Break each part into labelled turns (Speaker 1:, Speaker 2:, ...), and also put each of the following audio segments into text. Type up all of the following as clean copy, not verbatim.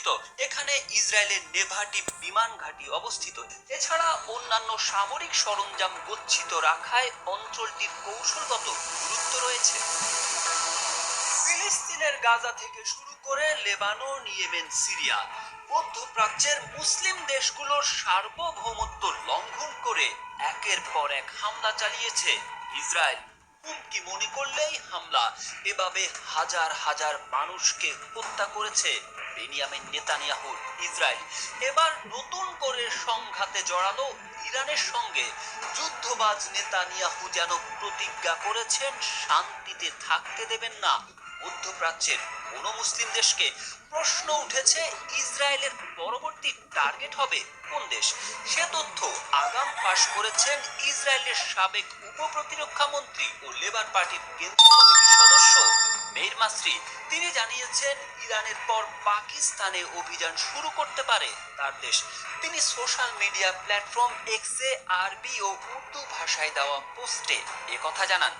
Speaker 1: অবস্থিত। এখানে ইসরায়েলের নেভাটি বিমান ঘাঁটি অবস্থিত। এছাড়া অন্যান্য সামরিক সরঞ্জাম গচ্ছিত রাখায় অঞ্চলটির কৌশলগত গুরুত্ব রয়েছে। ফিলিস্তিনের গাজা থেকে শুরু করে লেবানন, ইয়েমেন, সিরিয়া, মধ্যপ্রাচ্যের মুসলিম দেশগুলোর সার্বভৌমত্ব লঙ্ঘন করে একের পর এক হামলা চালিয়েছে ইসরায়েল। হুমকি মনে করলেই হামলা। এভাবে হাজার হাজার মানুষকে হত্যা করেছে বেনিয়ামিন নেতানিয়াহুর ইসরায়েল। এবার নতুন করে সংঘাতে জড়ালো ইরানের সঙ্গে। যুদ্ধবাজ নেতানিয়াহু যেন প্রতিজ্ঞা করেছেন শান্তিতে থাকতে দেবেন না মধ্যপ্রাচ্যের কোন মুসলিম দেশকে। প্রশ্ন উঠেছে, ইসরায়েলের পরবর্তী টার্গেট হবে কোন দেশ? সে তথ্য আগাম ফাঁস করেছেন ইসরায়েলের সাবেক উপপ্রতিরক্ষা মন্ত্রী ও লেবার পার্টির কেন্দ্রীয় কমিটির সদস্য মেইর মাসরি। তিনি জানিয়েছেন, ইরানের পর পাকিস্তানে অভিযান শুরু করতে পারে তার দেশ। তিনি সোশ্যাল মিডিয়া প্ল্যাটফর্ম এক্সে আরবি ও উর্দু ভাষায় দেওয়া পোস্টে একথা জানান।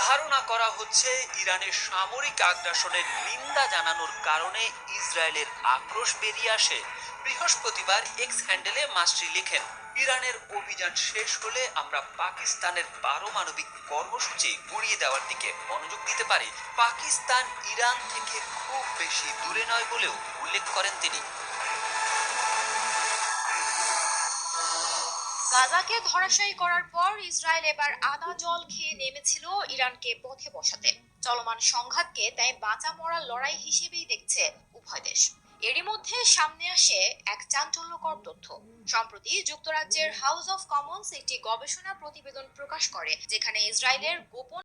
Speaker 1: ধারণা করা হচ্ছে, ইরানের সামরিক আগ্রাসনের নিন্দা জানানোর কারণে ইসরায়েলের আক্রোশ বেরিয়ে আসে। বৃহস্পতিবার এক্স হ্যান্ডেলে মাসরি লিখেন, ইরানের অভিযান শেষ হলে আমরা পাকিস্তানের পারমাণবিক কর্মসূচি গুড়িয়ে দেওয়ার দিকে মনোযোগ দিতে পারি। পাকিস্তান ইরান থেকে খুব বেশি দূরে নয় বলেও উল্লেখ করেন তিনি।
Speaker 2: গাজাকে ধরাশায়ী করার পর ইসরায়েল এবার আদা জল খেয়ে নেমেছিল ইরানকে পথে বসাতে। চলমান সংঘাতকে তাই বাঁচা মরার লড়াই হিসেবেই দেখছে উভয় দেশ। এরই মধ্যে সামনে আসে এক চাঞ্চল্যকর তথ্য। সম্প্রতি যুক্তরাজ্যের হাউস অব কমন্স একটি গবেষণা প্রতিবেদন প্রকাশ করে, যেখানে ইসরায়েলের গোপন